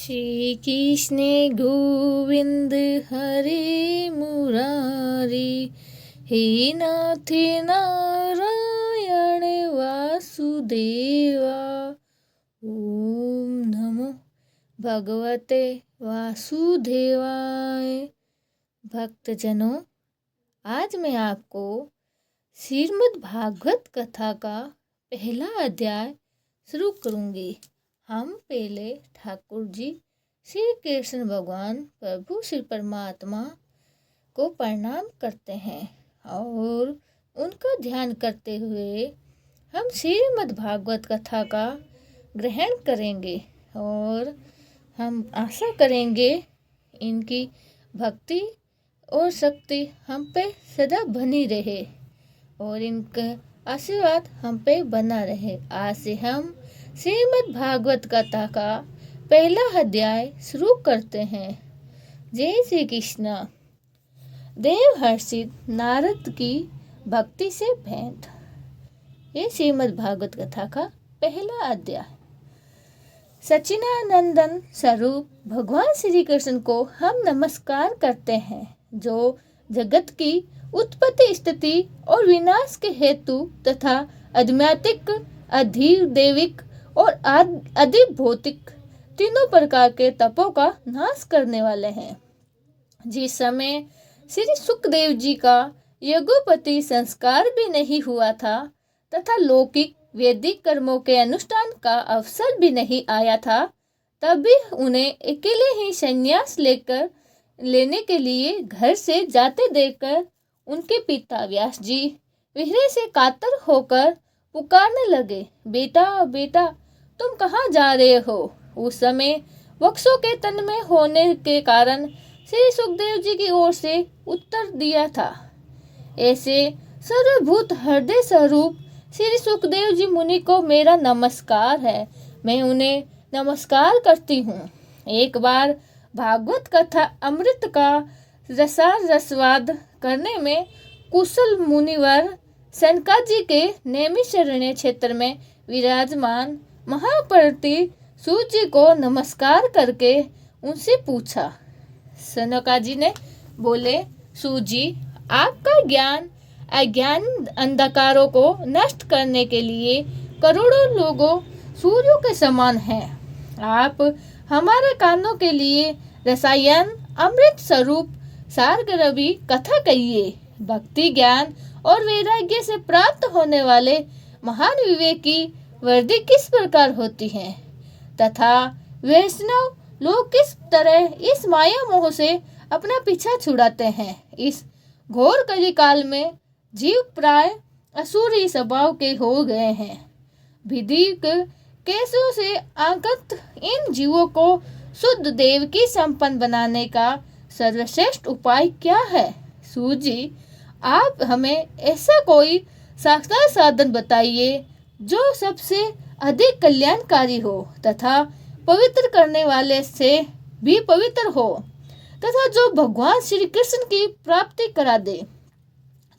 श्री कृष्ण गोविंद हरे मुरारी, हे नाथ नारायण वासुदेवा। ओम नमो भगवते वासुदेवाय। भक्तजनों, आज मैं आपको श्रीमद् भागवत कथा का पहला अध्याय शुरू करूंगी। हम पहले ठाकुर जी श्री कृष्ण भगवान प्रभु श्री परमात्मा को प्रणाम करते हैं और उनका ध्यान करते हुए हम श्रीमद् भागवत कथा का ग्रहण करेंगे और हम आशा करेंगे इनकी भक्ति और शक्ति हम पे सदा बनी रहे और इनका आशीर्वाद हम पे बना रहे। आज से हम श्रीमद् भागवत कथा का पहला अध्याय शुरू करते हैं। जय श्री कृष्ण। देवहर्षित नारद की भक्ति से भेंट। ये श्रीमद् भागवत कथा का पहला अध्याय। सच्चिदानंदन स्वरूप भगवान श्री कृष्ण को हम नमस्कार करते हैं, जो जगत की उत्पत्ति, स्थिति और विनाश के हेतु तथा आध्यात्मिक, अधिदैविक और अधिभौतिक तीनों प्रकार के तपों का नाश करने वाले हैं। जिस समय श्री सुखदेव जी का यज्ञोपति संस्कार भी नहीं हुआ था तथा लौकिक वैदिक कर्मों के अनुष्ठान का अवसर भी नहीं आया था, तभी उन्हें अकेले ही संन्यास लेने के लिए घर से जाते देखकर उनके पिता व्यास जी विरह से कातर होकर पुकारने लगे, बेटा बेटा तुम कहाँ जा रहे हो। उस समय वृक्षों के तन में होने के कारण श्री सुखदेव जी की ओर से उत्तर दिया था। ऐसे सर्वभूत हृदय स्वरूप श्री सुखदेव जी मुनि को मेरा नमस्कार है, मैं उन्हें नमस्कार करती हूँ। एक बार भागवत कथा अमृत का रसास्वाद करने में कुशल मुनिवर सनका जी के नैमिषारण्य क्षेत्र में विराजमान महापति सूत जी को नमस्कार करके उनसे पूछा। सनका जी ने बोले, सूत जी, आपका ज्ञान अज्ञान अंधकारों को नष्ट करने के लिए करोड़ों लोगों सूर्यों के समान हैं। आप हमारे कानों के लिए रसायन अमृत स्वरूप सारगर्भी कथा कहिए। भक्ति, ज्ञान और वैराग्य से प्राप्त होने वाले महान विवेक की वृद्धि किस प्रकार होती है तथा वैष्णव लोग किस तरह इस माया मोह से अपना पीछा छुड़ाते हैं। इस घोर कलिकाल में जीव प्राय असुरी स्वभाव के हो गए हैं। विधि केसों से आगत इन जीवों को शुद्ध देव की संपन्न बनाने का सर्वश्रेष्ठ उपाय क्या है। सूत जी, आप हमें ऐसा कोई साक्षात साधन बताइए जो सबसे अधिक कल्याणकारी हो तथा पवित्र करने वाले से भी पवित्र हो तथा जो भगवान श्री कृष्ण की प्राप्ति करा दे।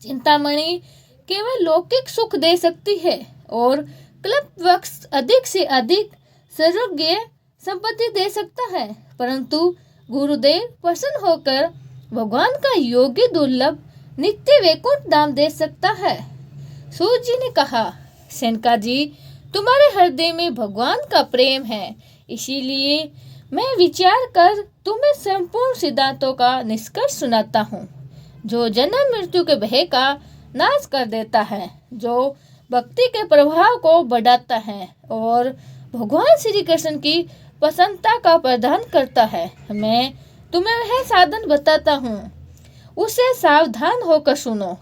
चिंतामणि केवल लौकिक सुख दे सकती है और कल्पवृक्ष अधिक से अधिक सर्वज्ञ संपत्ति दे सकता है, परंतु गुरुदेव प्रसन्न होकर भगवान का योग्य दुर्लभ नित्य वैकुंठ धाम दे सकता है। सूत जी ने कहा, सनका जी, तुम्हारे हृदय में भगवान का प्रेम है, इसीलिए मैं विचार कर तुम्हें संपूर्ण सिद्धांतों का निष्कर्ष सुनाता हूँ, जो जन्म मृत्यु के भय का नाश कर देता है, जो भक्ति के प्रभाव को बढ़ाता है और भगवान श्री कृष्ण की प्रसन्नता का प्रदान करता है। मैं तुम्हें वह साधन बताता हूँ, उसे सावधान होकर सुनो।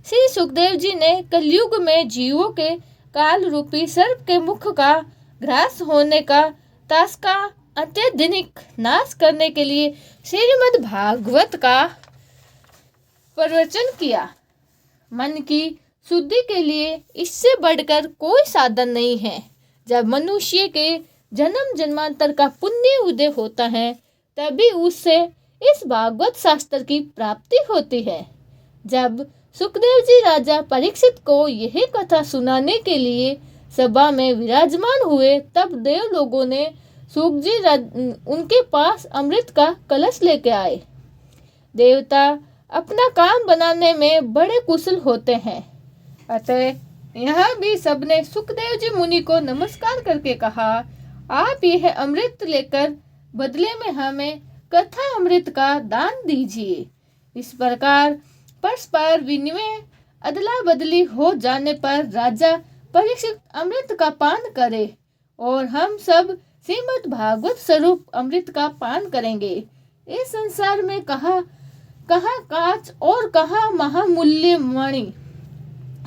श्री सुखदेव जी ने कलयुग में जीवों के काल रूपी सर्प के मुख का ग्रास होने का तास का अत्यधिक नाश करने के लिए श्रीमद् भागवत का प्रवचन किया। मन की शुद्धि के लिए इससे बढ़कर कोई साधन नहीं है। जब मनुष्य के जन्म जन्मांतर का पुण्य उदय होता है, तभी उससे इस भागवत शास्त्र की प्राप्ति होती है। जब सुखदेव जी राजा परीक्षित को यही कथा सुनाने के लिए सभा में विराजमान हुए, तब देव लोगों ने सुख जी उनके पास अमृत का कलश लेके आए। देवता अपना काम बनाने में बड़े कुशल होते हैं, अतः यहाँ भी सबने सुखदेव जी मुनि को नमस्कार करके कहा, आप यह अमृत लेकर बदले में हमें कथा अमृत का दान दीजिए। इस प्रकार परस्पर विनिमय अदला बदली हो जाने पर राजा परीक्षित अमृत का पान करे और हम सब श्रीमद् भागवत स्वरूप अमृत का पान करेंगे। इस संसार में कहाँ कांच और कहाँ महामूल्य मणि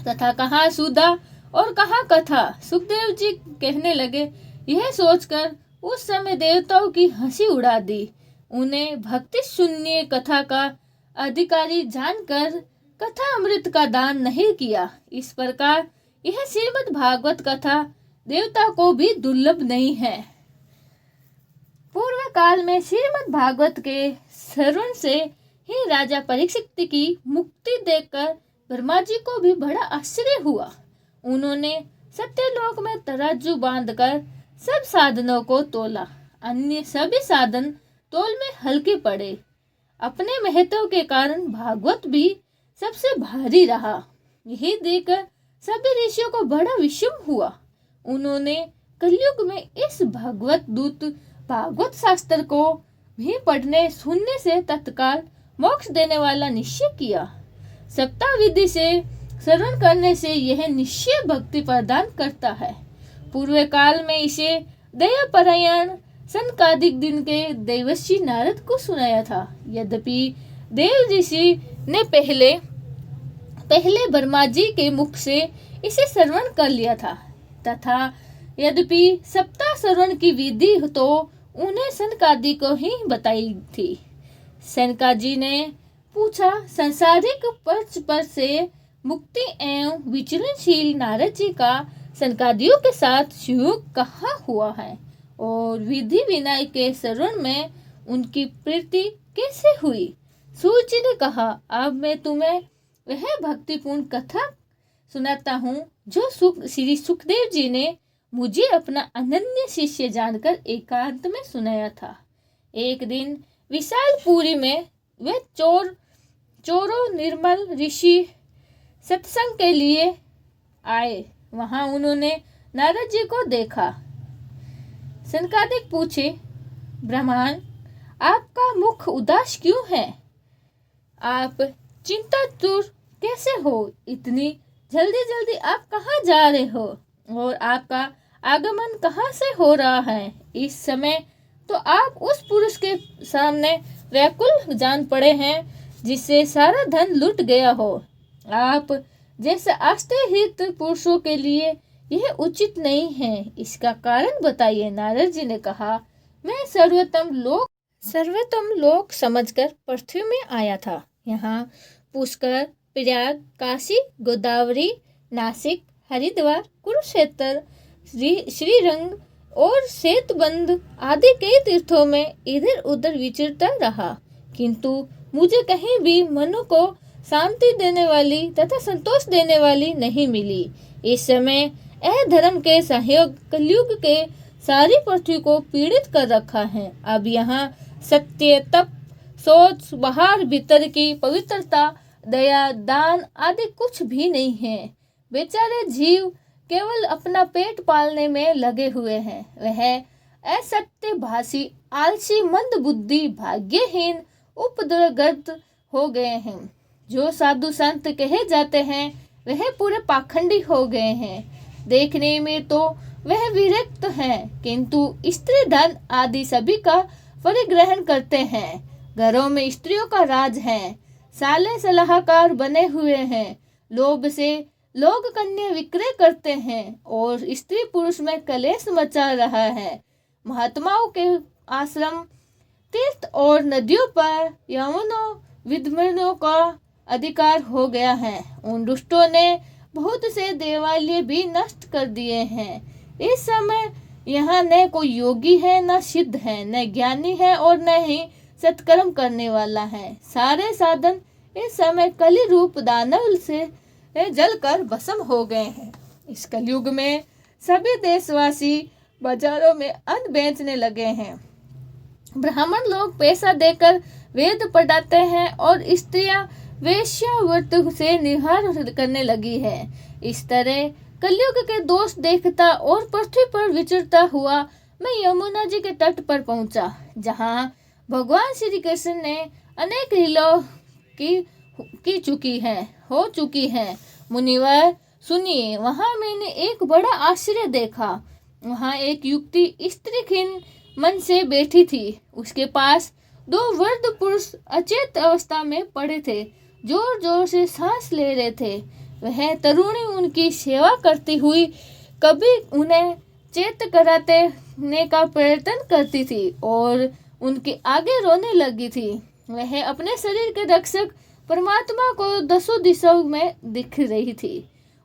तथा कहाँ सुधा और कहाँ कथा। सुखदेव जी कहने लगे। यह सोचकर उस समय देवताओं की हंसी उड़ा दी। उन्हें भक्ति शून्य कथा का अधिकारी जानकर कथा अमृत का दान नहीं किया। इस प्रकार यह श्रीमद् भागवत कथा देवता को भी दुर्लभ नहीं है। पूर्व काल में श्रीमद् भागवत के श्रवण से ही राजा परीक्षित की मुक्ति देखकर ब्रह्मा जी को भी बड़ा आश्चर्य हुआ। उन्होंने सत्यलोक में तराजू बांधकर सब साधनों को तोला। अन्य सभी साधन तोल में हल्के पड़े। अपने महत्व के कारण भागवत भी सबसे भारी रहा। यही देखकर सभी ऋषियों को बड़ा विषम हुआ। उन्होंने कलयुग में इस भागवत दूत भागवत शास्त्र को भी पढ़ने सुनने से तत्काल मोक्ष देने वाला निश्चय किया। सप्ताह विधि से श्रवण करने से यह निश्चय भक्ति प्रदान करता है। पूर्व काल में इसे दयापरायण सनकादिक दिन के देवर्षि नारद को सुनाया था। यद्यपि देव ऋषि ने पहले ब्रह्मा जी के मुख से इसे श्रवण कर लिया था, तथा यद्यपि सप्ताह श्रवण की विधि तो उन्हें सनकादि को ही बताई थी। सनका जी ने पूछा, संसारिक पक्ष पर से मुक्ति एवं विचरणशील नारद जी का सनकादियों के साथ संयोग कहाँ हुआ है और विधि विनय के श्रवण में उनकी प्रीति कैसे हुई। सूर्य जी ने कहा, अब मैं तुम्हें वह भक्तिपूर्ण कथा सुनाता हूँ जो श्री सुखदेव जी ने मुझे अपना अनन्य शिष्य जानकर एकांत में सुनाया था। एक दिन विशालपुरी में वे चोरों निर्मल ऋषि सत्संग के लिए आए। वहां उन्होंने नारद जी को देखा। सनकादिक पूछे, ब्राह्मण, आपका मुख उदास क्यों है? आप चिंतातुर कैसे हो? इतनी जल्दी जल्दी आप कहाँ जा रहे हो और आपका आगमन कहाँ से हो रहा है? इस समय तो आप उस पुरुष के सामने व्याकुल जान पड़े हैं जिससे सारा धन लूट गया हो। आप जैसे आस्तेहित पुरुषों के लिए यह उचित नहीं है। इसका कारण बताइए। नारद जी ने कहा, मैं सर्वोत्तम लोक समझकर पृथ्वी में आया था। यहाँ पुष्कर, प्रयाग, काशी, गोदावरी, नासिक, हरिद्वार, कुरुक्षेत्र, श्रीरंग और सेतुबंध आदि कई तीर्थों में इधर उधर विचरता रहा, किंतु मुझे कहीं भी मन को शांति देने वाली तथा संतोष देने वाली नहीं मिली। इस समय अधर्म के सहयोग कलयुग के सारी पृथ्वी को पीड़ित कर रखा है। अब यहाँ सत्य, तप, सोच, बाहर भीतर की पवित्रता, दया, दान आदि कुछ भी नहीं है। बेचारे जीव केवल अपना पेट पालने में लगे हुए हैं। वह असत्य भाषी, आलसी, मंद बुद्धि, भाग्यहीन, उपद्रवग्रस्त हो गए हैं। जो साधु संत कहे जाते हैं वह पूरे पाखंडी हो गए हैं। देखने में तो वह विरक्त हैं, किंतु स्त्री धन आदि सभी का परिग्रहण करते हैं। घरों में स्त्रियों का राज है। साले सलाहकार बने हुए हैं। लोभ से लोग कन्या विक्रय करते हैं और स्त्री पुरुष में कलेश मचा रहा है। महात्माओं के आश्रम, तीर्थ और नदियों पर यवनों विधर्मियों का अधिकार हो गया है। उन दुष्टों ने बहुत से देवालय भी नष्ट कर दिए हैं। इस समय यहाँ न कोई योगी है, न सिद्ध है, न ज्ञानी है और न ही सत्कर्म करने वाला है। सारे साधन इस समय कलि रूप दानव से जलकर भस्म हो गए हैं। इस कलयुग में सभी देशवासी बाजारों में अन्न बेचने लगे हैं। ब्राह्मण लोग पैसा देकर वेद पढ़ाते हैं और स्त्रियां वेश्यावृत्ति से निर्वाह करने लगी है। इस तरह कलयुग के दोष देखता और पृथ्वी पर विचरता हुआ मैं यमुना जी के तट पर पहुंचा, जहां भगवान श्री कृष्ण ने अनेक लीलाओं हो चुकी है। मुनिवर सुनिए, वहां मैंने एक बड़ा आश्चर्य देखा। वहां एक युवती स्त्रीहीन मन से बैठी थी। उसके पास 2 वृद्ध पुरुष अचेत अवस्था में पड़े थे, जोर जोर से सांस ले रहे थे। वह तरुणी उनकी सेवा करती हुई कभी उन्हें चेत कराने का प्रयत्न करती थी और उनके आगे रोने लगी थी। वह अपने शरीर के रक्षक परमात्मा को 10 दिशाओं में दिख रही थी।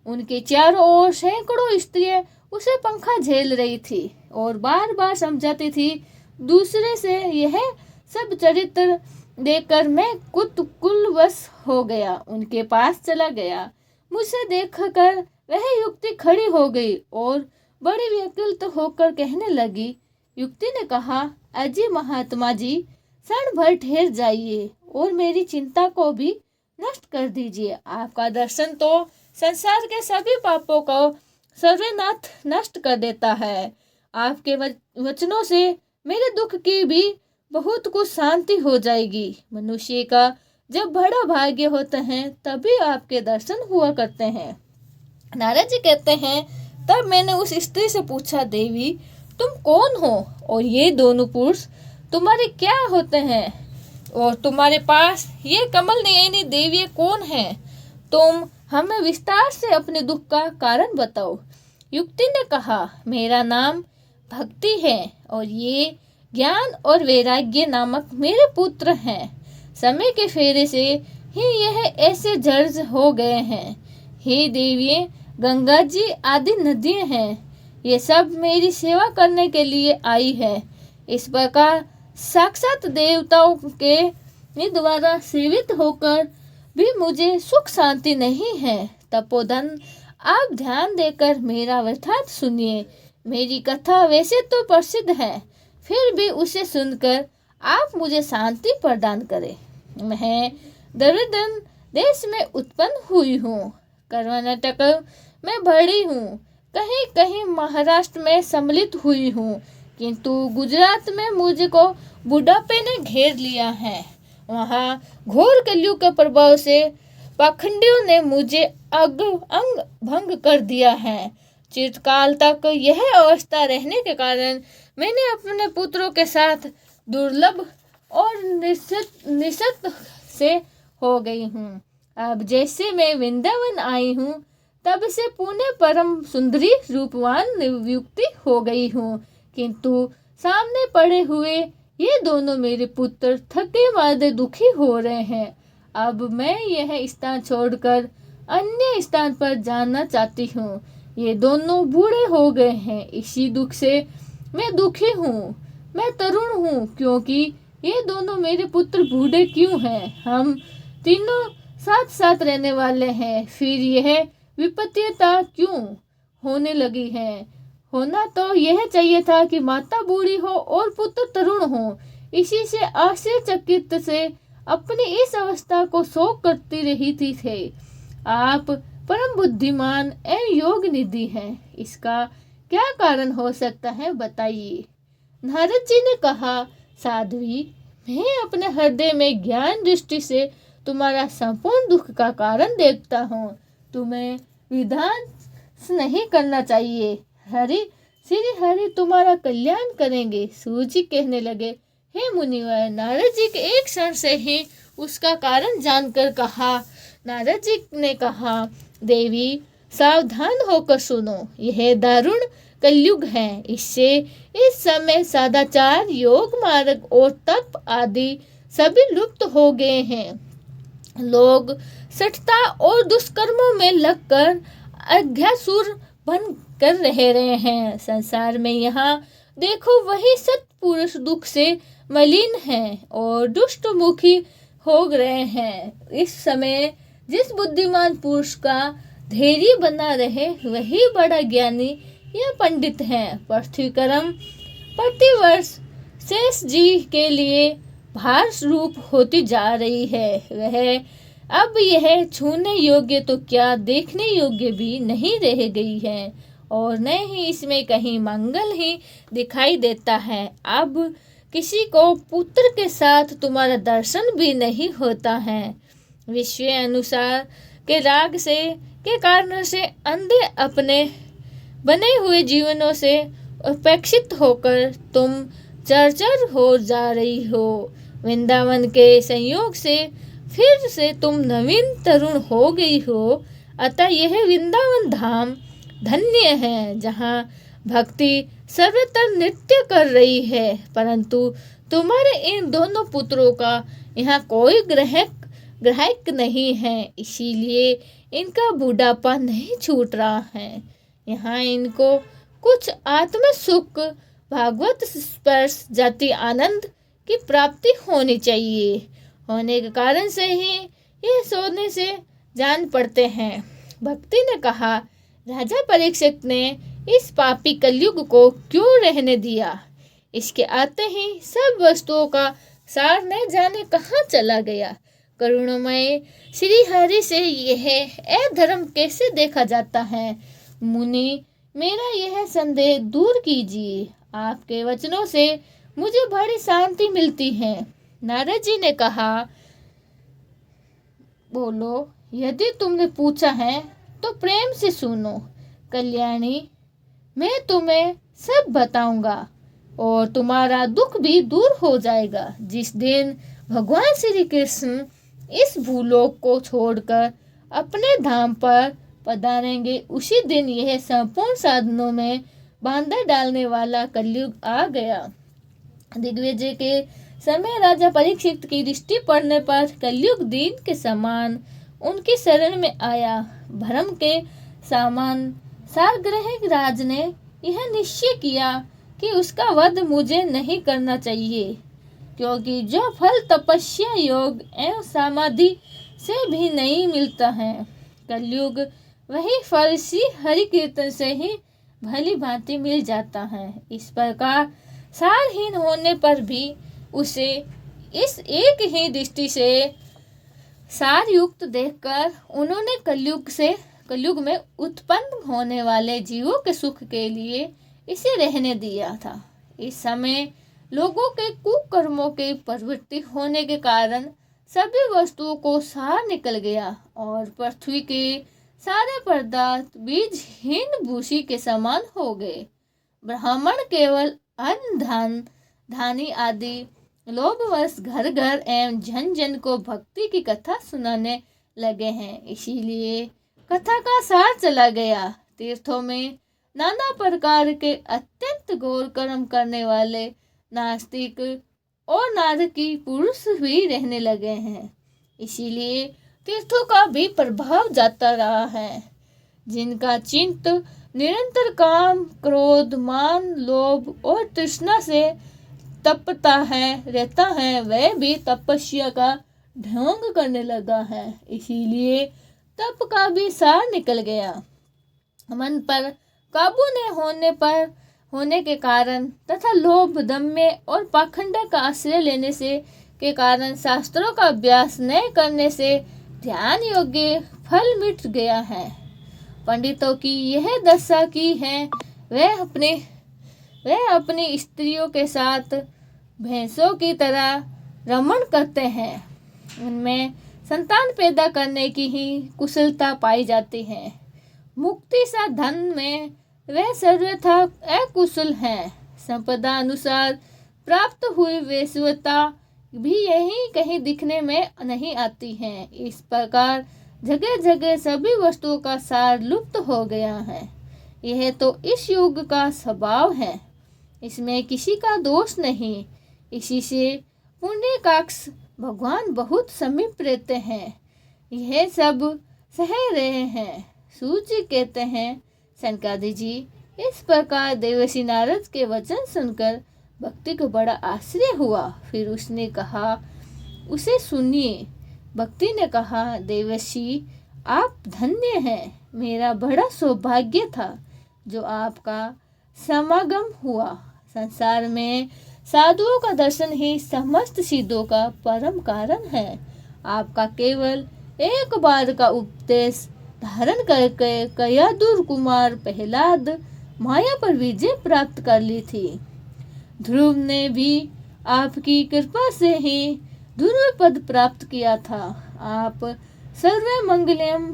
उनके चारों ओर सैकड़ों स्त्रियां उसे पंखा झेल रही थी और बार बार समझाती थी। दूसरे से यह सब चरित्र देखकर मैं कुतूहलवश हो गया, उनके पास चला गया। मुझे देखकर वह युवती खड़ी हो गई और बड़ी व्याकुलित होकर कहने लगी। युवती ने कहा, अजी महात्मा जी, क्षण भर ठहर जाइए और मेरी चिंता को भी नष्ट कर दीजिए। आपका दर्शन तो संसार के सभी पापों को सर्वनाथ नष्ट कर देता है। आपके वचनों से मेरे दुख की भी बहुत कुछ शांति हो जाएगी। मनुष्य का जब बड़ा भाग्य होता है तभी आपके दर्शन हुआ करते हैं। नारद जी कहते हैं, तब मैंने उस स्त्री से पूछा, देवी तुम कौन हो और ये दोनों पुरुष तुम्हारे क्या होते हैं और तुम्हारे पास ये कमल नयनी देवी कौन है? तुम हमें विस्तार से अपने दुख का कारण बताओ। युवती ने कहा, मेरा नाम भक्ति है और ये ज्ञान और वैराग्य नामक मेरे पुत्र हैं। समय के फेरे से ही यह ऐसे जर्ज हो गए हैं। हे देवी, गंगा जी आदि नदियां हैं, ये सब मेरी सेवा करने के लिए आई है। इस प्रकार साक्षात देवताओं के द्वारा सेवित होकर भी मुझे सुख शांति नहीं है। तपोधन, आप ध्यान देकर मेरा वृत्तांत सुनिए। मेरी कथा वैसे तो प्रसिद्ध है, फिर भी उसे सुनकर आप मुझे शांति प्रदान करें। मैं द्रविड़ देश में उत्पन्न हुई हूँ, कर्नाटक में बढ़ी हूँ, कहीं कहीं महाराष्ट्र में सम्मिलित हुई हूँ, किंतु गुजरात में मुझको बुढ़ापे ने घेर लिया है। वहाँ घोर कलयुग के प्रभाव से पाखंडियों ने मुझे अंग भंग कर दिया है। चिरकाल तक यह अवस्था रहने के कारण मैंने अपने पुत्रों के साथ दुर्लभ और निश्चित से हो गई हूँ। अब जैसे मैं वृंदावन आई हूँ, तब से पुणे परम सुंदरी रूपवान युवती हो गई हूँ, किंतु सामने पड़े हुए ये दोनों मेरे पुत्र थके मादे दुखी हो रहे हैं। अब मैं यह स्थान छोड़कर अन्य स्थान पर जाना चाहती हूँ। ये दोनों बूढ़े हो गए हैं, इसी दुख से मैं दुखी हूँ। मैं तरुण हूँ, क्योंकि ये दोनों मेरे पुत्र बूढ़े क्यों हैं? हम तीनों साथ साथ रहने वाले हैं, फिर यह विपत्तियां क्यों होने लगी है? होना तो यह चाहिए था कि माता बूढ़ी हो और पुत्र तरुण हो। इसी से आश्चर्यचकित से अपनी इस अवस्था को शोक करती रही थे। आप परम बुद्धिमान एवं योग निधि हैं, इसका क्या कारण हो सकता है, बताइए। नारद जी ने कहा, साध्वी, मैं अपने हृदय में ज्ञान दृष्टि से तुम्हारा संपूर्ण दुख का कारण देखता हूँ। तुम्हें विधान नहीं करना चाहिए। हरि श्री हरि तुम्हारा कल्याण करेंगे। सूर्य जी कहने लगे, हे मुनिवर। नारद जी के एक क्षण से ही उसका कारण जानकर कहा। नारद जी ने कहा, देवी सावधान होकर सुनो, यह दारुण कलयुग है। इससे इस समय सदाचार, योग मार्ग और तप आदि सभी लुप्त हो गए हैं। लोग सठता और दुष्कर्मों में लगकर अज्ञासुर बन कर रहे हैं। संसार में यहाँ देखो, वही सत्पुरुष दुख से मलिन हैं और दुष्ट मुखी हो रहे हैं। इस समय जिस बुद्धिमान पुरुष का धैर्य बना रहे, वही बड़ा ज्ञानी यह पंडित हैं। पृथ्वीक्रम प्रतिवर्ष शेष जी के लिए भार रूप होती जा रही है। वह अब यह छूने योग्य तो क्या देखने योग्य भी नहीं रह गई है, और न ही इसमें कहीं मंगल ही दिखाई देता है। अब किसी को पुत्र के साथ तुम्हारा दर्शन भी नहीं होता है। विश्व अनुसार के राग से के कारण से अंधे अपने बने हुए जीवनों से उपेक्षित होकर तुम चर्चर हो जा रही हो। वृंदावन के संयोग से फिर से तुम नवीन तरुण हो गई हो। अतः यह वृंदावन धाम धन्य है, जहाँ भक्ति सर्वत्र नृत्य कर रही है। परंतु तुम्हारे इन दोनों पुत्रों का यहाँ कोई ग्राहक नहीं है, इसीलिए इनका बुढ़ापा नहीं छूट रहा है। यहाँ इनको कुछ आत्म सुख, भागवत स्पर्श, जाति आनंद की प्राप्ति होनी चाहिए। होने के कारण से ही यह सोने से जान पड़ते हैं। भक्ति ने कहा, राजा परीक्षित ने इस पापी कलयुग को क्यों रहने दिया? इसके आते ही सब वस्तुओं का सार न जाने कहाँ चला गया। करुणामय श्री हरि से यह अधर्म कैसे देखा जाता है? मुनि, मेरा यह संदेह दूर कीजिए। आपके वचनों से मुझे बड़ी शांति मिलती है। नारद जी ने कहा, बोलो, यदि तुमने पूछा है तो प्रेम से सुनो। कल्याणी, मैं तुम्हें सब बताऊंगा और तुम्हारा दुख भी दूर हो जाएगा। जिस दिन भगवान श्री कृष्ण इस भूलोक को छोड़कर अपने धाम पर पधारेंगे, उसी दिन यह संपूर्ण साधनों में बांधा डालने वाला कलयुग आ गया। दिग्विजय के समय राजा परीक्षित की दृष्टि पड़ने पर कलयुग दिन के समान उनकी शरण में आया। भ्रम के समान सारग्रह राज ने यह निश्चय किया कि उसका वध मुझे नहीं करना चाहिए, क्योंकि जो फल तपस्या, योग एवं समाधि से भी नहीं मिलता है, कलयुग वही फल श्री हरि कीर्तन से ही भली भांति मिल जाता है। इस प्रकार सारहीन होने पर भी उसे इस एक ही दृष्टि से सार युक्त देखकर उन्होंने कलयुग में उत्पन्न होने वाले जीवों के सुख के लिए इसे रहने दिया था। इस समय लोगों के कुकर्मों के प्रवृत्ति होने के कारण सभी वस्तुओं को सार निकल गया और पृथ्वी के सारे पदार्थ बीजहीन भूसी के समान हो गए। ब्राह्मण केवल अन्न, धानी आदि लोभवश घर घर एवं जन जन को भक्ति की कथा सुनाने लगे हैं। इसीलिए कथा का सार चला गया। तीर्थों में नाना प्रकार के अत्यंत घोर कर्म करने वाले नास्तिक और नारकी पुरुष भी रहने लगे हैं। इसीलिए तीर्थों का भी प्रभाव जाता रहा है। जिनका चित्त निरंतर काम, क्रोध, मान, लोभ और तृष्णा से तपता रहता है, वह भी तपस्या का ढोंग करने लगा है। इसीलिए तप का भी सार निकल गया। मन पर काबू न होने के कारण तथा लोभ, दम्य और पाखंड का आश्रय लेने से के कारण शास्त्रों का अभ्यास न करने से ध्यान योग्य फल मिट गया है। पंडितों की यह दशा की है, वह अपनी स्त्रियों के साथ भैंसों की तरह रमण करते हैं। उनमें संतान पैदा करने की ही कुशलता पाई जाती है। मुक्ति सा धन में वह सर्वथा अकुशल है। संपदा अनुसार प्राप्त हुई वैश्यता भी यही कहीं दिखने में नहीं आती है। इस प्रकार जगह जगह सभी वस्तुओं का सार लुप्त हो गया है। यह तो इस युग का स्वभाव है, इसमें किसी का दोष नहीं। इसी से पुण्य काक्ष भगवान बहुत समीप रहते हैं। यह सब सह रहे हैं। सूर्य कहते हैं, सनकादि जी, इस प्रकार देवर्षि नारद के वचन सुनकर भक्ति को बड़ा आश्चर्य हुआ। फिर उसने कहा, उसे सुनिए। भक्ति ने कहा, देवर्षि, आप धन्य हैं। मेरा बड़ा सौभाग्य था जो आपका समागम हुआ। संसार में साधुओं का दर्शन ही समस्त सिद्धों का परम कारण है। आपका केवल एक बार का उपदेश धारण करके कयादुर कुमार प्रहलाद माया पर विजय प्राप्त कर ली थी। ध्रुव ने भी आपकी कृपा से ही ध्रुव पद प्राप्त किया था। आप सर्व मंगलम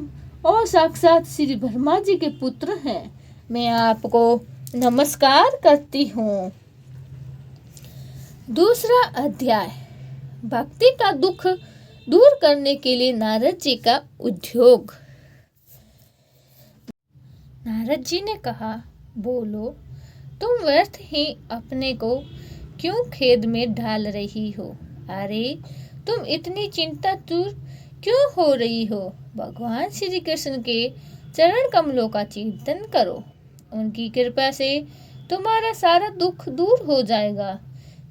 और साक्षात श्री ब्रह्मा जी के पुत्र हैं। मैं आपको नमस्कार करती हूँ। दूसरा अध्याय, भक्ति का दुख दूर करने के लिए नारद जी का उद्योग। नारद जी ने कहा, बोलो, तुम व्यर्थ ही अपने को क्यों खेद में डाल रही हो? अरे, तुम इतनी चिंतातुर क्यों हो रही हो? भगवान श्री कृष्ण के चरण कमलों का चिंतन करो। उनकी कृपा से तुम्हारा सारा दुख दूर हो जाएगा।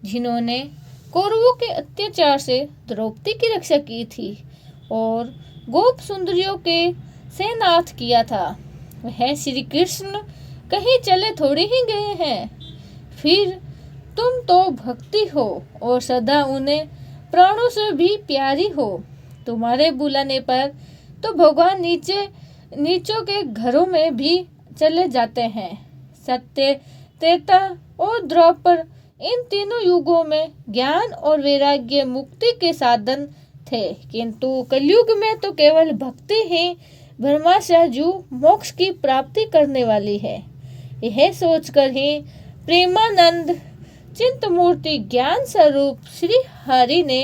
जिन्होंने कौरवों के अत्याचार से द्रौपदी की रक्षा की थी और गोप सुंदरियों के से नाथ किया था, वह श्री कृष्ण कहीं चले थोड़े ही गए हैं। फिर तुम तो भक्ति हो और सदा उन्हें प्राणों से भी प्यारी हो। तुम्हारे बुलाने पर तो भगवान नीचों के घरों में भी चले जाते हैं। सत्य, त्रेता और द्वापर, इन तीनों युगों में ज्ञान और वैराग्य मुक्ति के साधन थे, किंतु कलयुग में तो केवल भक्ति ही ब्रह्मचार्य मोक्ष की प्राप्ति करने वाली है। यह सोचकर ही प्रेमानंद चिंतमूर्ति ज्ञान स्वरूप श्री हरि ने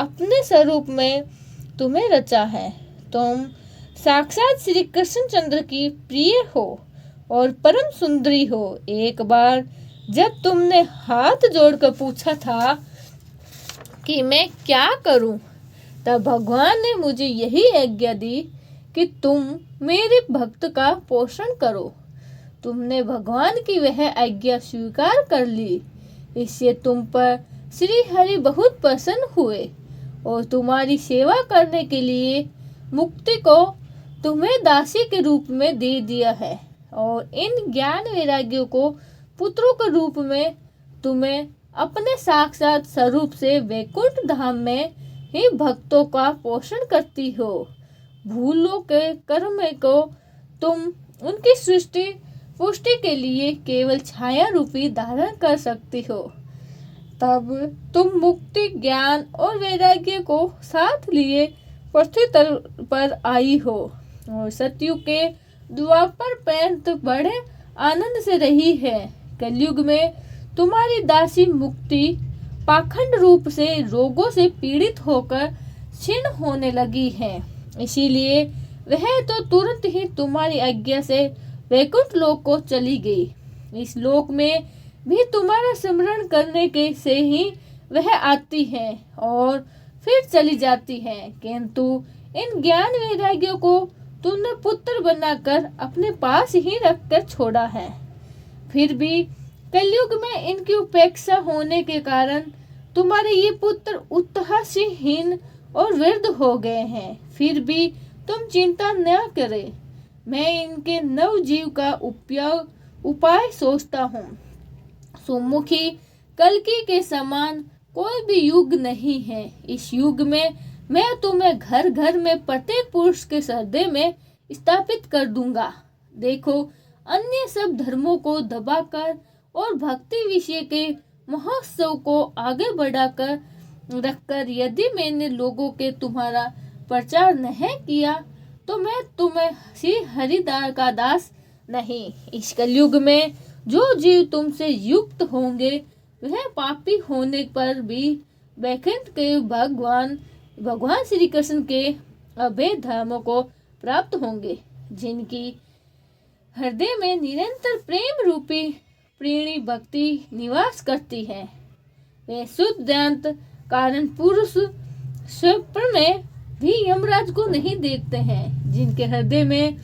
अपने स्वरूप में तुम्हें रचा है। तुम साक्षात श्री कृष्णचंद्र की प्रिय हो और परम सुंदरी हो। एक बार जब तुमने हाथ जोड़कर पूछा था कि मैं क्या करूं, तब भगवान ने मुझे यही आज्ञा दी कि तुम मेरे भक्त का पोषण करो। तुमने भगवान की वह आज्ञा स्वीकार कर ली। इससे तुम पर श्री हरि बहुत प्रसन्न हुए और तुम्हारी सेवा करने के लिए मुक्ति को तुम्हें दासी के रूप में दे दिया है और इन ज्ञान वैराग्यों को पुत्रों के रूप में तुम्हें अपने साक्षात स्वरूप से वैकुंठ धाम में ही भक्तों का पोषण करती हो। भूलों के कर्म को तुम उनकी सृष्टि पुष्टि के लिए केवल छाया रूपी धारण कर सकती हो। तब तुम मुक्ति, ज्ञान और वैराग्य को साथ लिए पृथ्वी तल पर आई हो और सतयुग के द्वापर पर्यंत बड़े आनंद से रही है। कलयुग में तुम्हारी दासी मुक्ति पाखंड रूप से रोगों से पीड़ित होकर क्षीण होने लगी है। इसीलिए वह तो तुरंत ही तुम्हारी आज्ञा से वैकुंठ लोक को चली गई। इस लोक में भी तुम्हारा स्मरण करने के से ही वह आती है और फिर चली जाती है, किंतु इन ज्ञान वैराग्यों को तुमने पुत्र बनाकर अपने पास ही रखकर छोड़ा है। फिर भी कलयुग में इनकी उपेक्षा होने के कारण तुम्हारे ये पुत्र उत्साहहीन और वृद्ध हो गए हैं। फिर भी तुम चिंता न करे, मैं इनके नव जीव का उपाय सोचता हूँ। सुमुखी कल्कि के समान कोई भी युग नहीं है। इस युग में मैं तुम्हें घर घर में प्रत्येक पुरुष के हृदय में स्थापित कर दूंगा। देखो, अन्य सब धर्मों को दबाकर और भक्ति विषय के महोत्सव को आगे बढ़ाकर रखकर यदि मैंने लोगों के तुम्हारा प्रचार नहीं किया तो मैं तुम्हें श्री हरिदास का दास नहीं। इस कलयुग में जो जीव तुमसे युक्त होंगे वह पापी होने पर भी वैकुंठ के भगवान श्री कृष्ण के अभेद धामों को प्राप्त होंगे, जिनकी हृदय में निरंतर प्रेम रूपी प्रेणी भक्ति निवास करती है। वे शुद्ध दांत कारण पुरुष स्वप्न में भी यमराज को नहीं देखते हैं। जिनके हृदय में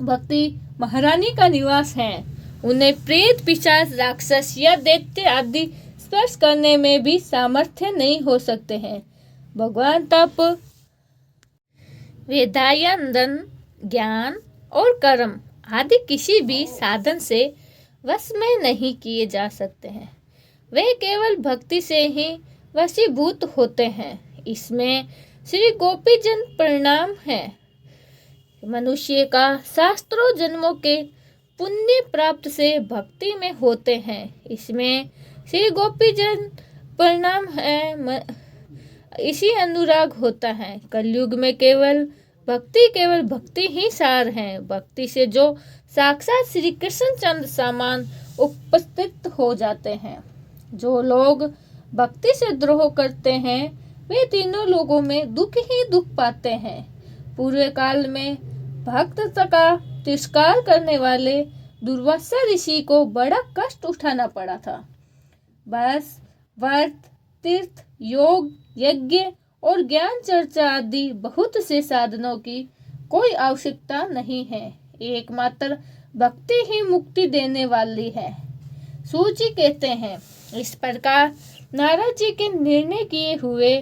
भक्ति महारानी का निवास है, उन्हें प्रेत, पिशाच, राक्षस या दैत्य आदि स्पर्श करने में भी सामर्थ्य नहीं हो सकते हैं। भगवान तप, वेदाध्ययन, ज्ञान और कर्म आदि किसी भी साधन से वश में नहीं किए जा सकते हैं। वे केवल भक्ति से ही वशीभूत होते हैं। इसमें श्री गोपीजन परिणाम है। मनुष्य का शास्त्रों जन्मों के पुण्य प्राप्त से भक्ति में होते हैं। इसमें श्री गोपीजन परिणाम है, इसी अनुराग होता है। कलयुग में केवल भक्ति ही सार है। भक्ति से जो साक्षात श्री कृष्ण चंद्र समान उपस्थित हो जाते हैं। जो लोग भक्ति से द्रोह करते हैं वे तीनों लोगों में दुख ही दुख पाते हैं। पूर्व काल में भक्त का तिरस्कार करने वाले दुर्वासा ऋषि को बड़ा कष्ट उठाना पड़ा था। बस व्रत, तीर्थ, योग, यज्ञ और ज्ञान चर्चा आदि बहुत से साधनों की कोई आवश्यकता नहीं है। एकमात्र भक्ति ही मुक्ति देने वाली है। सूची कहते हैं, इस प्रकार नारद जी के निर्णय किए हुए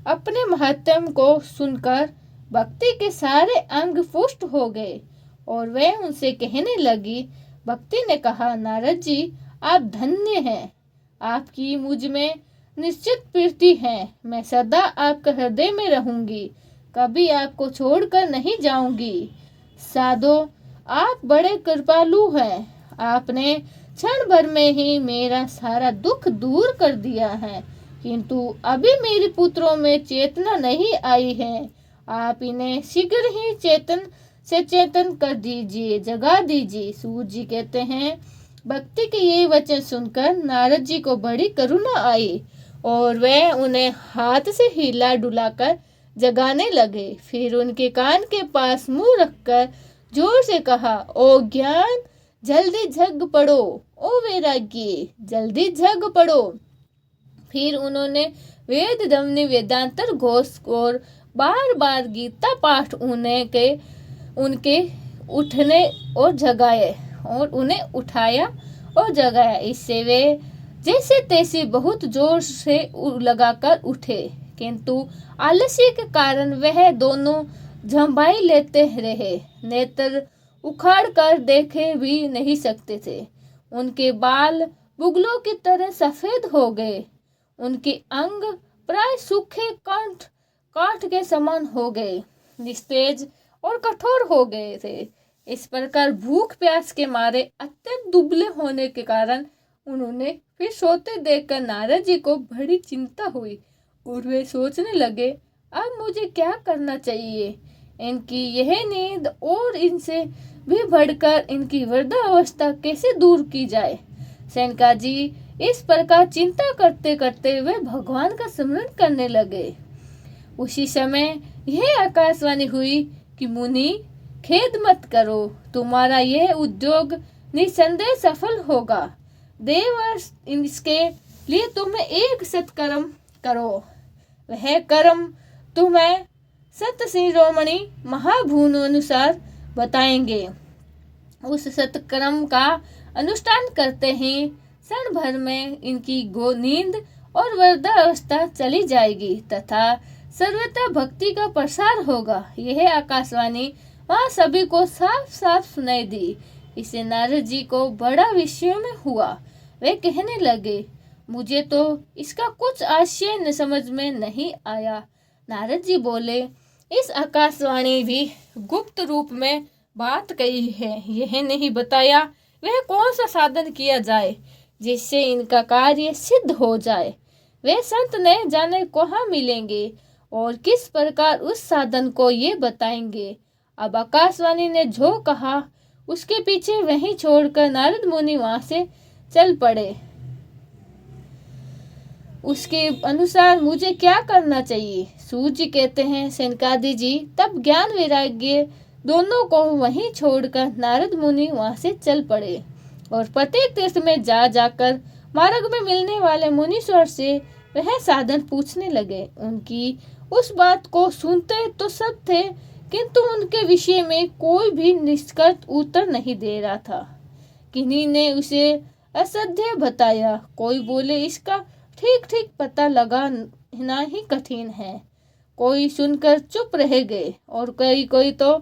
अपने महात्म को सुनकर भक्ति के सारे अंग पुष्ट हो गए और वह उनसे कहने लगी। भक्ति ने कहा, नारद जी आप धन्य हैं। आपकी मुझ में निश्चित प्रीति है। मैं सदा आपके हृदय में रहूंगी, कभी आपको छोड़कर नहीं जाऊंगी। साधो आप बड़े कृपालु हैं। आपने क्षण भर में ही मेरा सारा दुख दूर कर दिया है, किंतु अभी मेरे पुत्रों में चेतना नहीं आई है। आप इन्हें शीघ्र ही चेतन कर दीजिए, जगा दीजिए। सूत जी कहते हैं, भक्ति के ये वचन सुनकर नारद जी को बड़ी करुणा आई और वह उन्हें हाथ से हिला डुलाकर जगाने लगे। फिर उनके कान के पास मुंह रखकर जोर से कहा, ओ ज्ञान जल्दी जग पढ़ो, ओ वैराग्य जल्दी जग पढ़ो। फिर उन्होंने वेद दमनी वेदांतर घोष और बार बार गीता पाठ उनके उठने और जगाए और उन्हें उठाया और जगाया। इससे वे जैसे तैसे बहुत जोर से लगाकर उठे, किंतु आलस्य के कारण वह दोनों झंबाई लेते रहे। नेत्र उखाड़ कर देखे भी नहीं सकते थे। उनके बाल बुगलों की तरह सफेद हो गए। उनके अंग प्राय सूखे काठ के समान हो गए, निस्तेज और कठोर हो गए थे। इस प्रकार भूख प्यास के मारे अत्यंत दुबले होने के कारण उन्होंने फिर सोते देखकर नारद जी को बड़ी चिंता हुई और वे सोचने लगे, अब मुझे क्या करना चाहिए। इनकी यह नींद और इनसे भी बढ़कर इनकी वृद्धावस्था कैसे दूर की जाए। सैनका जी इस प्रकार चिंता करते करते वे भगवान का स्मरण करने लगे। उसी समय यह आकाशवाणी हुई कि मुनि खेद मत करो, तुम्हारा यह उद्योग निसंदेह सफल होगा। देवर्ष इसके लिए तुम्हें एक सत्कर्म करो। वह कर्म तुम्हें सत शिरोमणि महाभून अनुसार बताएंगे। उस सत्कर्म का अनुष्ठान करते ही क्षण भर में इनकी नींद और वृद्धावस्था चली जाएगी तथा सर्वथा भक्ति का प्रसार होगा। यह आकाशवाणी वहाँ सभी को साफ साफ सुनाई दी। इससे नारद जी को बड़ा विस्मय में हुआ। वे कहने लगे, मुझे तो इसका कुछ आशय समझ में नहीं आया। नारद जी बोले, इस आकाशवाणी भी गुप्त रूप में बात कही है। यह नहीं बताया वह कौन सा साधन किया जाए जिससे इनका कार्य सिद्ध हो जाए। वे संत न जाने कहाँ मिलेंगे और किस प्रकार उस साधन को ये बताएंगे। अब आकाशवाणी ने जो कहा उसके पीछे वहीं छोड़कर नारद मुनि वहां से चल पड़े। उसके अनुसार मुझे क्या करना चाहिए। सूत जी कहते हैं, सनकादि जी तब ज्ञान वैराग्य दोनों को वहीं छोड़कर नारद मुनि वहां से चल पड़े और प्रत्येक तीर्थ में जाकर मार्ग में मिलने वाले मुनीश्वर से वह साधन पूछने लगे। उनकी उस बात को सुनते तो सब थे, किंतु उनके विषय में कोई भी निष्कर्ष उत्तर नहीं दे रहा था। किन्हीं ने उसे असत्य बताया, कोई बोले इसका ठीक ठीक पता लगाना ही कठिन है। कोई सुनकर चुप रह गए और कोई तो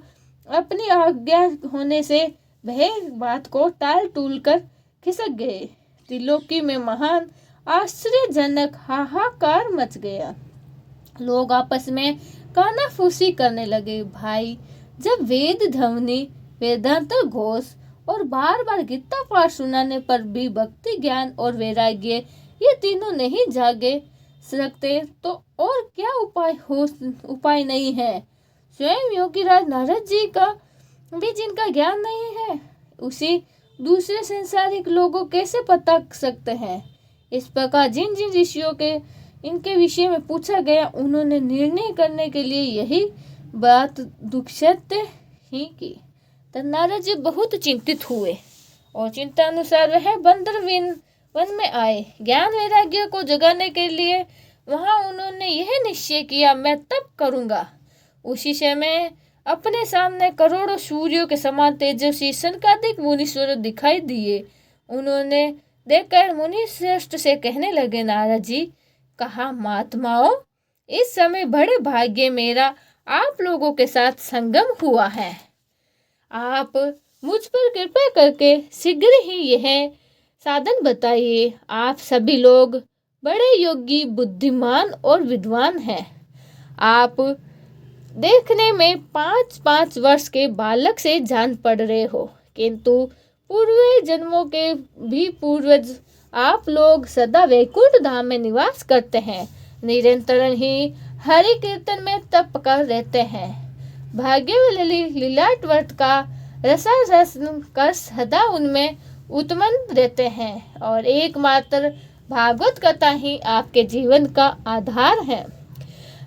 अपनी आज्ञा होने से वह बात को टाल टूल कर खिसक गए। त्रिलोकी में महान आश्चर्यजनक हाहाकार मच गया। लोग आपस में कानाफूसी करने लगे। भाई, जब वेद ध्वनि, वेदांत घोष और बार बार गीता पाठ सुनाने पर भी भक्ति, ज्ञान और वैराग्य ये तीनों नहीं जागे सकते तो और क्या उपाय नहीं है। स्वयं योगीराज नारद जी का भी जिनका ज्ञान नहीं है, उसी दूसरे संसारिक लोगों कैसे पता सकते हैं। इस प्रकार जिन जिन ऋषियों के इनके विषय में पूछा गया, उन्होंने निर्णय करने के लिए यही बात दुष्यंत ही की। तब नारद जी बहुत चिंतित हुए और चिंतानुसार वह बंदर वन में आए। ज्ञान वैराग्य को जगाने के लिए वहां उन्होंने यह निश्चय किया, मैं तप करूंगा। उसी समय अपने सामने करोड़ों सूर्यों के समान तेजस्वी सनकादिक मुनीश्वर दिखाई दिए। उन्होंने देखकर मुनि श्रेष्ठ से कहने लगे, नारद जी, कहा, महात्माओं, इस समय बड़े भाग्य मेरा आप लोगों के साथ संगम हुआ है। आप मुझ पर कृपा करके शीघ्र ही यह साधन बताइए। आप सभी लोग बड़े योगी, बुद्धिमान और विद्वान हैं। आप देखने में 5-5 वर्ष के बालक से जान पड़ रहे हो, किंतु पूर्व जन्मों के भी पूर्वज आप लोग सदा वैकुंठ धाम में निवास करते हैं। निरंतर ही हरि कीर्तन में तप कर रहते हैं। भाग्यवली लीलाट व्रत का रस कर सदा उनमें उत्पन्न रहते हैं और एकमात्र भागवत कथा ही आपके जीवन का आधार है।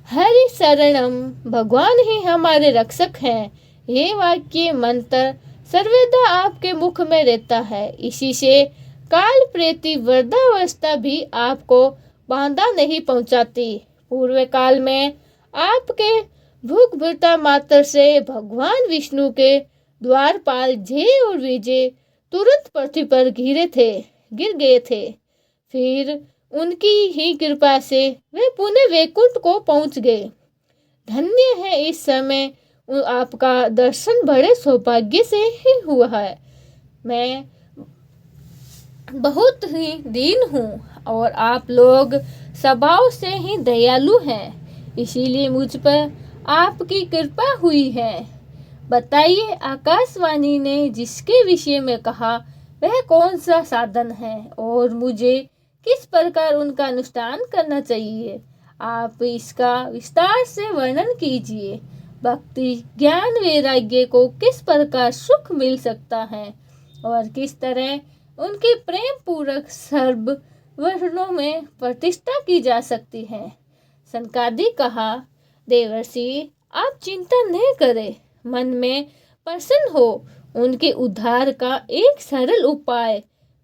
हरि शरणम, भगवान ही हमारे रक्षक हैं। ये वाक्य मंत्र सर्वदा आपके मुख में रहता है। इसी से काल प्रेती वृद्धावस्था भी आपको बांधा नहीं पहुंचाती। पूर्व काल में आपके भूख भृता मात्र से भगवान विष्णु के द्वारपाल जय और विजय तुरंत पृथ्वी पर गिर गए थे। फिर उनकी ही कृपा से वे पुनः वैकुंठ को पहुंच गए। धन्य है इस समय आपका दर्शन बड़े सौभाग्य से ही हुआ है। मैं बहुत ही दीन हूँ और आप लोग स्वभाव से ही दयालु हैं, इसीलिए मुझ पर आपकी कृपा हुई है। बताइए, आकाशवाणी ने जिसके विषय में कहा वह कौन सा साधन है और मुझे किस प्रकार उनका अनुष्ठान करना चाहिए। आप इसका विस्तार से वर्णन कीजिए। भक्ति, ज्ञान, वैराग्य को किस प्रकार सुख मिल सकता है और किस तरह उनकी प्रेम पूर्वक सर्व वर्णों में प्रतिष्ठा की जा सकती है। सनकादिक कहा, देवर्षि, आप चिंता नहीं करें, मन में प्रसन्न हो। उनके उद्धार का एक सरल उपाय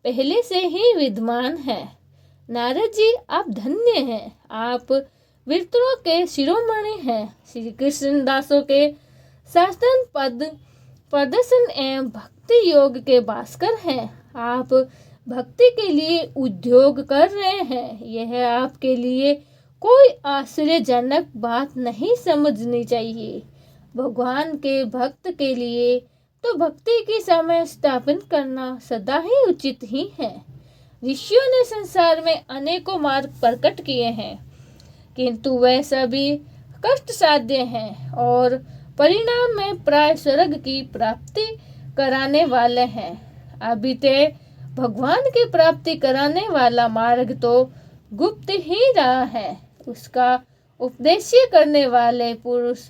पहले से ही विद्यमान है। नारद जी, आप धन्य हैं। आप विरतों के शिरोमणि हैं। श्री कृष्ण दासों के शासन पद प्रदर्शन एवं भक्ति योग के भास्कर हैं। आप भक्ति के लिए उद्योग कर रहे हैं। यह आपके लिए कोई आश्चर्यजनक बात नहीं समझनी चाहिए। भगवान के भक्त के लिए तो भक्ति की समय स्थापन करना सदा ही उचित ही है। ऋषियों ने संसार में अनेकों मार्ग प्रकट किए हैं, किंतु वह सभी कष्ट साध्य हैं और परिणाम में प्राय स्वर्ग की प्राप्ति कराने वाले हैं। अभी ते भगवान की प्राप्ति कराने वाला मार्ग तो गुप्त ही रहा है। उसका उपदेश करने वाले पुरुष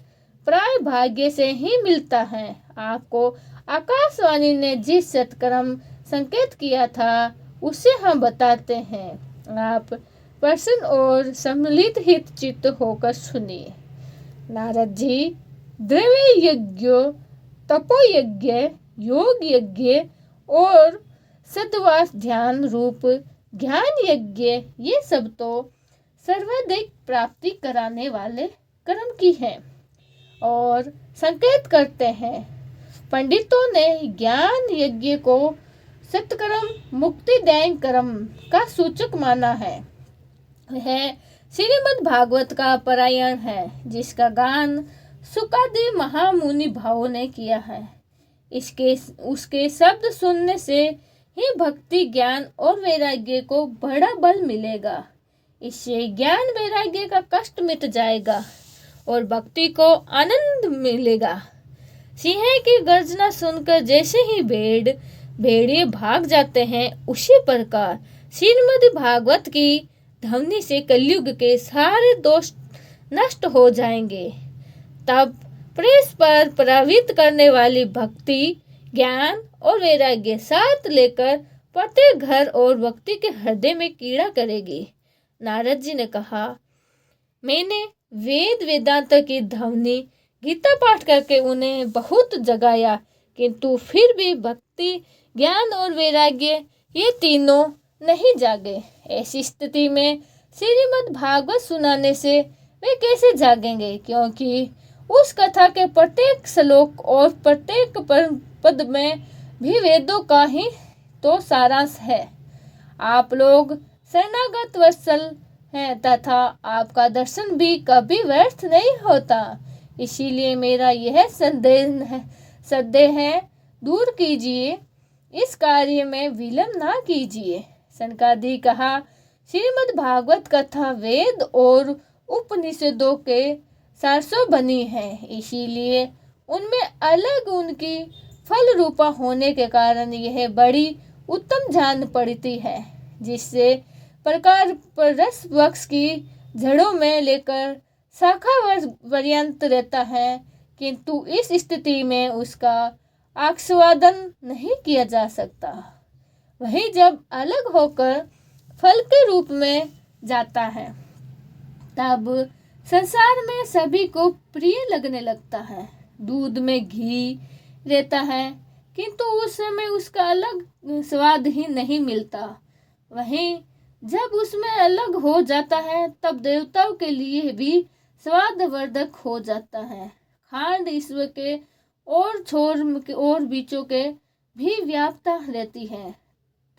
प्राय भाग्य से ही मिलता है। आपको आकाशवाणी ने जिस सत्कर्म संकेत किया था उसे हम बताते हैं। आप प्रसन्न और सम्मिलित हित चित्त होकर सुनिए। नारद जी, द्रव्य यज्ञ, तपोयज्ञ, योग यज्ञ और सद्वास ध्यान रूप ज्ञान यज्ञ, ये सब तो सर्वाधिक प्राप्ति कराने वाले कर्म की हैं और संकेत करते हैं। पंडितों ने ज्ञान यज्ञ को सत्कर्म, मुक्तिदायक कर्म का सूचक माना है। वह श्रीमद् भागवत का पारायण है, जिसका गान सुकादि महामुनि भावों ने किया है। इसके उसके शब्द सुनने से ही भक्ति, ज्ञान और वैराग्य को बड़ा बल मिलेगा। इससे ज्ञान वैराग्य का कष्ट मिट जाएगा और भक्ति को आनंद मिलेगा। सिंह की गर्जना सुनकर जैसे ही भेड़िए भाग जाते हैं, उसी प्रकार श्रीमद् भागवत की ध्वनि से कलयुग के सारे दोष नष्ट हो जाएंगे। तब प्रेस पर प्रभावित करने वाली भक्ति, ज्ञान और वैराग्य साथ लेकर प्रत्येक घर और व्यक्ति के हृदय में कीड़ा करेगी। नारद जी ने कहा, मैंने वेद वेदांत की ध्वनि गीता पाठ करके उन्हें बहुत जगाया, किंतु फिर भी भक्ति, ज्ञान और वैराग्य ये तीनों नहीं जागे। ऐसी स्थिति में श्रीमद् भागवत सुनाने से वे कैसे जागेंगे, क्योंकि उस कथा के प्रत्येक श्लोक और प्रत्येक पद में भी वेदों का ही तो सारांश है। आप लोग शरणागत वत्सल हैं तथा आपका दर्शन भी कभी व्यर्थ नहीं होता। इसीलिए मेरा यह संदेह है, दूर कीजिए, इस कार्य में विलंब ना कीजिए। सनकादिक कहा, श्रीमद् भागवत कथा वेद और उपनिषदों के सारसों बनी है, इसीलिए उनमें अलग उनकी फल रूपा होने के कारण यह बड़ी उत्तम जान पड़ती है, जिससे प्रकार पर रस वृक्ष की जड़ों में लेकर शाखा पर्यंत रहता है, किंतु इस स्थिति में उसका आस्वादन नहीं किया जा सकता। वही जब अलग होकर फल के रूप में जाता है, तब संसार में सभी को प्रिय लगने लगता है। दूध में घी रहता है, किंतु उस समय उसका अलग स्वाद ही नहीं मिलता। वहीं जब उसमें अलग हो जाता है, तब देवताओं के लिए भी स्वादवर्धक हो जाता है। खांड ईश्वर के और छोर और बीचों के भी व्याप्ता रहती है,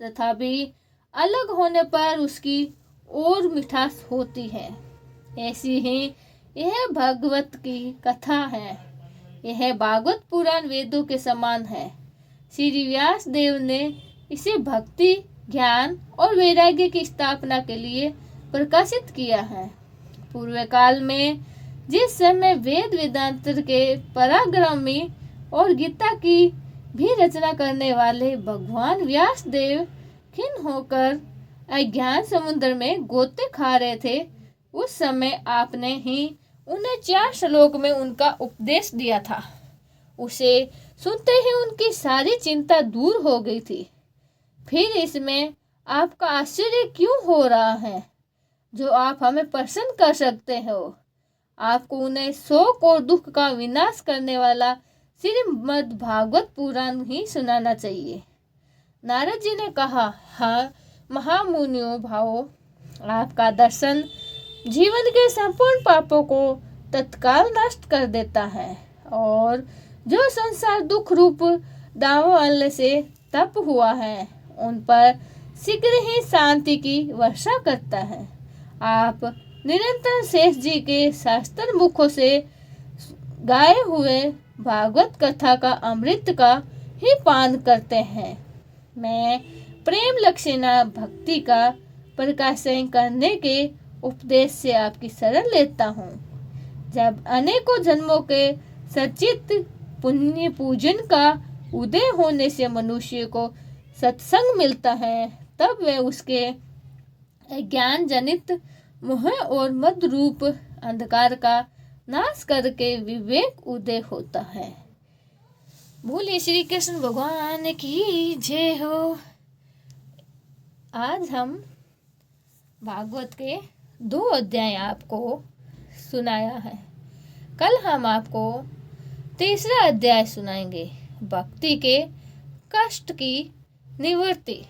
तथापि अलग होने पर उसकी और मिठास होती है। ऐसी ही यह भागवत की कथा है। यह भागवत पुराण वेदों के समान है। श्री व्यास देव ने इसे भक्ति, ज्ञान और वैराग्य की स्थापना के लिए प्रकाशित किया है। पूर्व काल में जिस समय वेद वेदांत के पराक्रमी और गीता की भी रचना करने वाले भगवान व्यास देव खिन्न होकर अज्ञान समुद्र में गोते खा रहे थे, उस समय आपने ही उन्हें 4 श्लोक में उनका उपदेश दिया था। उसे सुनते ही उनकी सारी चिंता दूर हो गई थी। फिर इसमें आपका आश्चर्य क्यों हो रहा है, जो आप हमें प्रसन्न कर सकते हो? आपको उन्हें शोक और दुख का विनाश करने वाला श्रीमद् भागवत पुराण ही सुनाना चाहिए। नारद जी ने कहा, हाँ महामुनियों भावों, आपका दर्शन जीवन के संपूर्ण पापों को तत्काल नष्ट कर देता है और जो संसार दुख रूप दावानल से तप हुआ है, उन पर शीघ्र ही शांति की वर्षा करता है। आप निरंतर शेष जी के शास्त्र मुखों से गाए हुए भागवत कथा का अमृत का ही पान करते हैं। मैं प्रेम लक्षणा भक्ति का प्रकाशन करने के उपदेश से आपकी शरण लेता हूँ। जब अनेकों जन्मों के सचित पुण्य पूजन का उदय होने से मनुष्य को सत्संग मिलता है, तब वह उसके ज्ञान जनित मोह और मद रूप अंधकार का नाश करके विवेक उदय होता है। बोलिए श्री कृष्ण भगवान की जय हो। आज हम भागवत के 2 अध्याय आपको सुनाया है। कल हम आपको 3रा अध्याय सुनाएंगे, भक्ति के कष्ट की निवृत्ति।